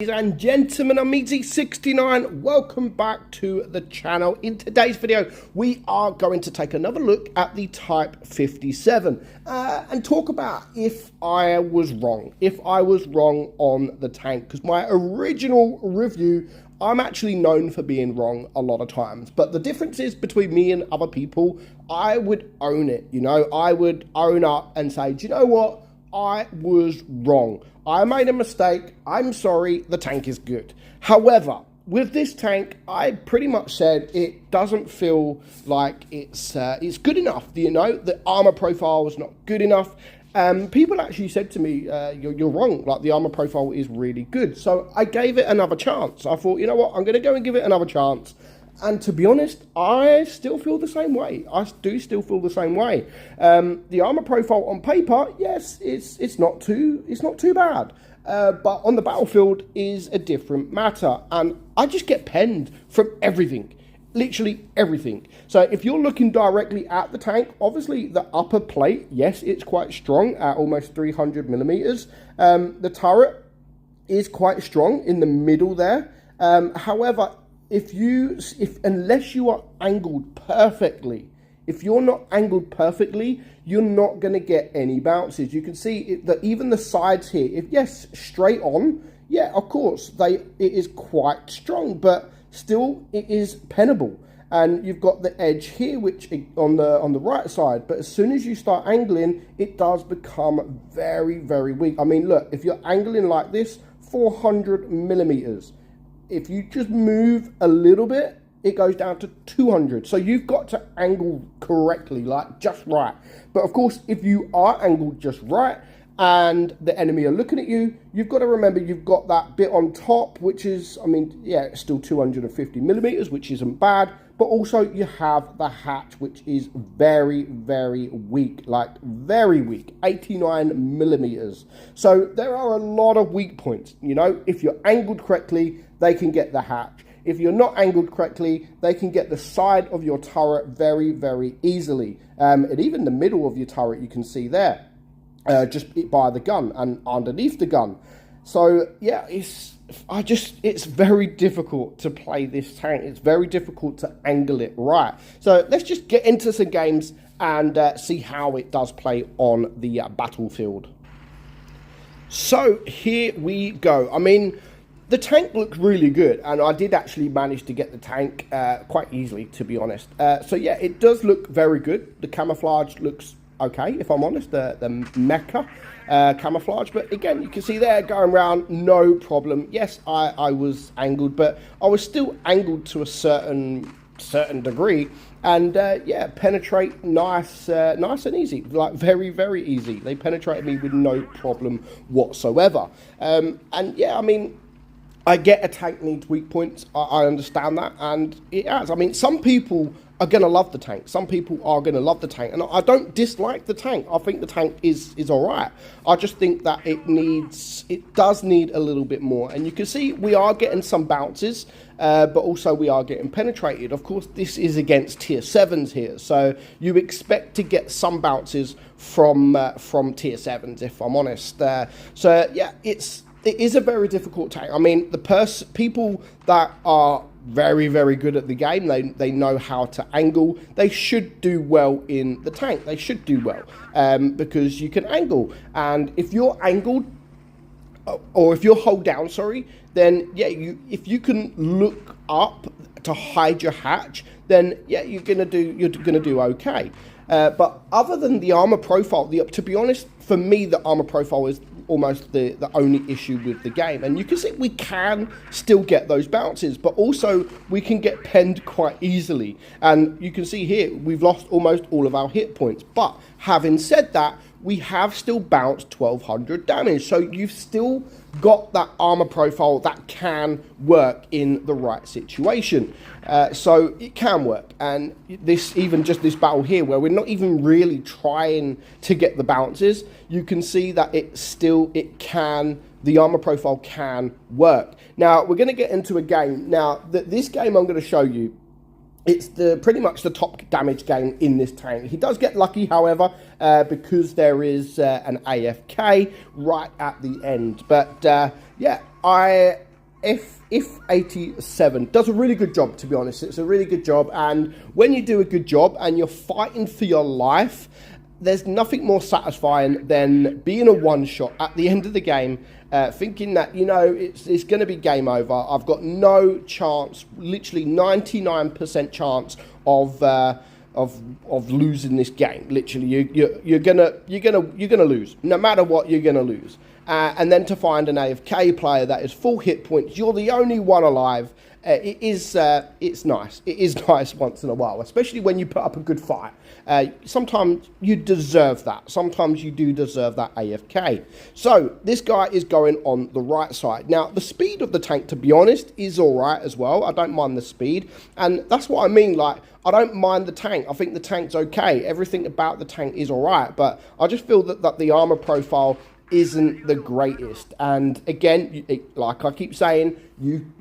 Ladies and gentlemen, I'm meadsy69. Welcome back to the channel. In today's video, we are going to take another look at the Type 57 and talk about if I was wrong. If I was wrong on the tank, because my original review, I'm actually known for being wrong a lot of times. But the difference is between me and other people, I would own it. You know, I would own up and say, do you know what? I was wrong. I made a mistake. I'm sorry. The tank is good. However, with this tank, I pretty much said it doesn't feel like it's good enough. You know, the armor profile was not good enough. People actually said to me, you're wrong. Like, the armor profile is really good. So I gave it another chance. I thought, you know what? I'm going to go and give it another chance. And to be honest, I still feel the same way. I do still feel the same way. The armor profile on paper, yes, it's not too bad. But on the battlefield is a different matter. And I just get penned from everything. Literally everything. So if you're looking directly at the tank, obviously the upper plate, yes, it's quite strong at almost 300 millimeters. The turret is quite strong in the middle there. However, unless you are angled perfectly, if you're not angled perfectly, you're not going to get any bounces. You can see that even the sides here, if yes, straight on, yeah, of course, it is quite strong, but still it is pennable. And you've got the edge here, which on the right side, but as soon as you start angling, it does become very, very weak. I mean, look, if you're angling like this, 400 millimeters. If you just move a little bit, it goes down to 200. So you've got to angle correctly, like just right. But of course, if you are angled just right and the enemy are looking at you, you've got to remember you've got that bit on top, which is, I mean, yeah, it's still 250 millimeters, which isn't bad. But also you have the hatch, which is very, very weak, like very weak, 89 millimeters. So there are a lot of weak points. You know, if you're angled correctly, they can get the hatch. If you're not angled correctly, they can get the side of your turret very, very easily. And even the middle of your turret, you can see there, just by the gun and underneath the gun. So yeah, it's very difficult to play this tank. It's very difficult to angle it right. So let's just get into some games and see how it does play on the battlefield. So here we go. I mean, the tank looks really good, and I did actually manage to get the tank quite easily, to be honest. So yeah, it does look very good. The camouflage looks okay, if I'm honest, the mecha camouflage. But again, you can see there going around, no problem. Yes, I was angled, but I was still angled to a certain degree. And yeah, penetrate nice and easy, like very, very easy. They penetrated me with no problem whatsoever. And yeah, I mean, I get a tank needs weak points. I understand that, and it has. I mean, some people are going to love the tank. Some people are going to love the tank, and I don't dislike the tank. I think the tank is all right. I just think that it does need a little bit more. And you can see we are getting some bounces, but also we are getting penetrated. Of course, this is against tier 7s here, so you expect to get some bounces from tier 7s, if I'm honest. So yeah, it is a very difficult tank. I mean, people that are very, very good at the game, they know how to angle. They should do well in the tank. They should do well because you can angle. And if you're angled, or if you're hold down, sorry, then yeah, if you can look up to hide your hatch, then yeah, you're gonna do okay. But other than the armor profile, to be honest, for me, the armor profile is almost the only issue with the game. And you can see we can still get those bounces, but also we can get penned quite easily. And you can see here, we've lost almost all of our hit points. But having said that, we have still bounced 1200 damage. So you've still got that armor profile that can work in the right situation. So it can work. And even just this battle here, where we're not even really trying to get the bounces, you can see that the armor profile can work. Now, we're going to get into a game. Now, this game I'm going to show you, it's pretty much the top damage game in this tank. He does get lucky, however, because there is an AFK right at the end. But yeah, if 87 does a really good job, to be honest. It's a really good job, and when you do a good job and you're fighting for your life, there's nothing more satisfying than being a one-shot at the end of the game, thinking that, you know, it's going to be game over. I've got no chance, literally 99% chance of losing this game. Literally, you're gonna lose. No matter what, you're gonna lose. And then to find an AFK player that is full hit points, you're the only one alive. It's nice. It is nice once in a while, especially when you put up a good fight. Sometimes you deserve that. Sometimes you do deserve that AFK. So this guy is going on the right side. Now, the speed of the tank, to be honest, is all right as well. I don't mind the speed. And that's what I mean. Like, I don't mind the tank. I think the tank's okay. Everything about the tank is all right. But I just feel that the armor profile isn't the greatest. And again, like I keep saying,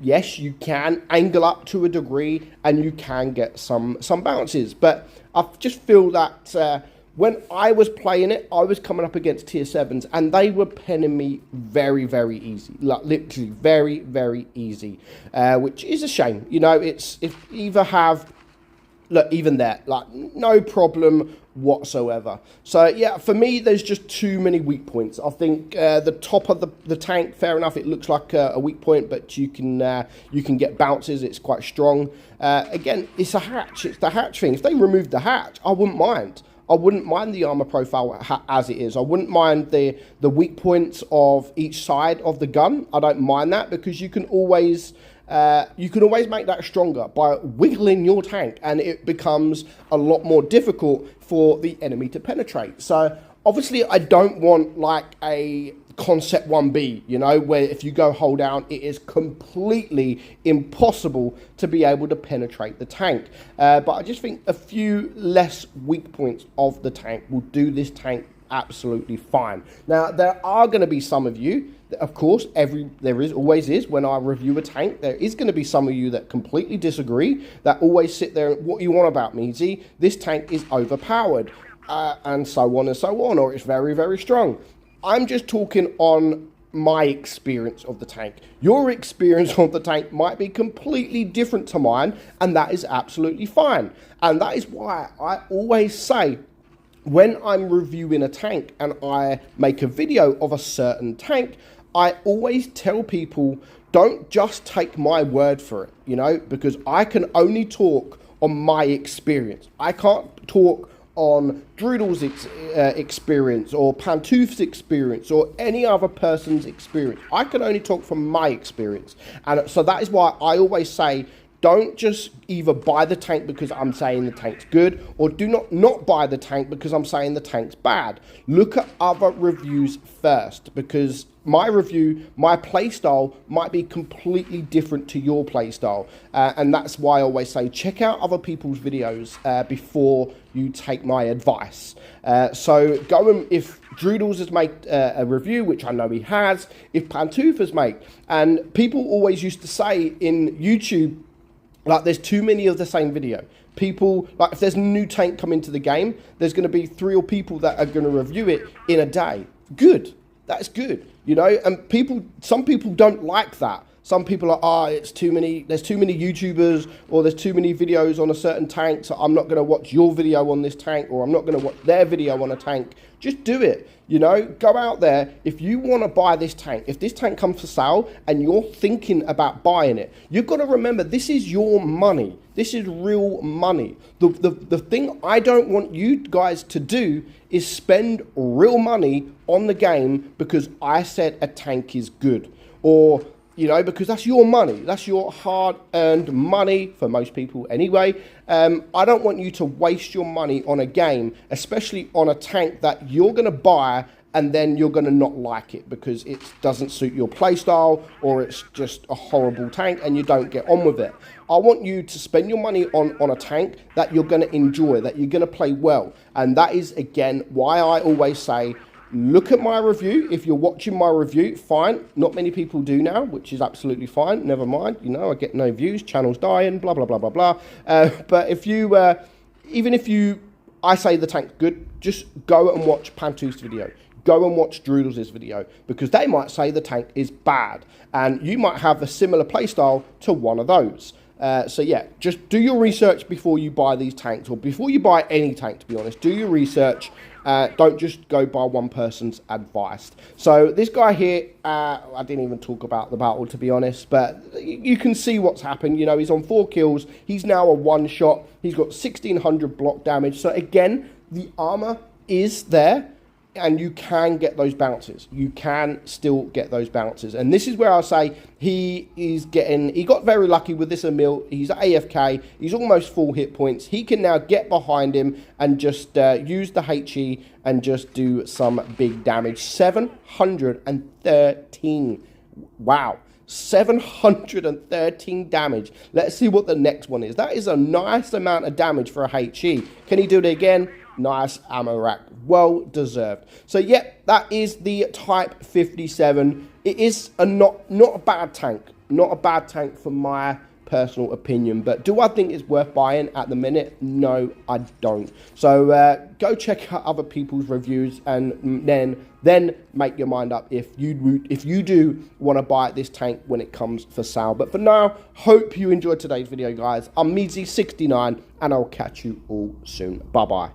yes, you can angle up to a degree and you can get some bounces, but I just feel that when I was playing it, I was coming up against tier 7s and they were penning me very, very easy, like literally very, very easy, which is a shame. You know, it's if either have, look, even there, like no problem whatsoever. So yeah, for me, there's just too many weak points. I think the top of the tank, fair enough, it looks like a weak point, but you can get bounces. It's quite strong. Again, it's a hatch. It's the hatch thing. If they removed the hatch, I wouldn't mind. I wouldn't mind the armor profile as it is. I wouldn't mind the weak points of each side of the gun. I don't mind that, because you can always make that stronger by wiggling your tank, and it becomes a lot more difficult for the enemy to penetrate. So obviously I don't want like a concept 1B, you know, where if you go hold down, it is completely impossible to be able to penetrate the tank. But I just think a few less weak points of the tank will do this tank absolutely fine. Now, there are going to be some of you, of course, always is when I review a tank, there is going to be some of you that completely disagree, that always sit there, what you want about me, Z, this tank is overpowered, and so on, or it's very, very strong. I'm just talking on my experience of the tank. Your experience of the tank might be completely different to mine, and that is absolutely fine. And that is why I always say, when I'm reviewing a tank and I make a video of a certain tank, I always tell people, don't just take my word for it, you know, because I can only talk on my experience. I can't talk on Droodle's experience or Pantooth's experience or any other person's experience. I can only talk from my experience. And so that is why I always say, don't just either buy the tank because I'm saying the tank's good, or do not buy the tank because I'm saying the tank's bad. Look at other reviews first, because my review, my playstyle might be completely different to your playstyle. And that's why I always say, check out other people's videos before you take my advice. So go and, if Droodles has made a review, which I know he has, if Pantooth has made, and people always used to say in YouTube, like, there's too many of the same video. People, like, if there's a new tank coming to the game, there's going to be 3 or people that are going to review it in a day. Good. That's good, you know, and some people don't like that. Some people are, it's too many, there's too many YouTubers, or there's too many videos on a certain tank, so I'm not going to watch your video on this tank, or I'm not going to watch their video on a tank. Just do it, you know, go out there. If you want to buy this tank, if this tank comes for sale and you're thinking about buying it, you've got to remember, this is your money. This is real money. The thing I don't want you guys to do is spend real money on the game because I said a tank is good, or, you know, because that's your money. That's your hard-earned money, for most people anyway. I don't want you to waste your money on a game, especially on a tank that you're going to buy and then you're going to not like it because it doesn't suit your playstyle, or it's just a horrible tank and you don't get on with it. I want you to spend your money on a tank that you're going to enjoy, that you're going to play well. And that is, again, why I always say, look at my review. If you're watching my review, fine. Not many people do now, which is absolutely fine. Never mind. You know, I get no views. Channel's dying, blah, blah, blah, blah, blah. But if you, I say the tank's good, just go and watch Pantooth's video. go and watch Droodles' video, because they might say the tank is bad, and you might have a similar playstyle to one of those. So yeah, just do your research before you buy these tanks, or before you buy any tank, to be honest. Do your research. Don't just go by one person's advice. So this guy here, I didn't even talk about the battle, to be honest, but you can see what's happened. You know, he's on 4 kills. He's now a one-shot. He's got 1600 block damage. So again, the armor is there, and you can get those bounces. You can still get those bounces. And this is where I say he got very lucky with this Emil. He's AFK. He's almost full hit points. He can now get behind him and just use the HE and just do some big damage. 713. Wow. 713 damage. Let's see what the next one is. That is a nice amount of damage for a HE. Can he do it again? Nice ammo rack, well deserved. So yeah, that is the Type 57. It is not a bad tank, not a bad tank for my personal opinion. But do I think it's worth buying at the minute? No, I don't. So go check out other people's reviews, and then make your mind up if you do want to buy this tank when it comes for sale. But for now, hope you enjoyed today's video, guys. I'm meadsy69, and I'll catch you all soon. Bye bye.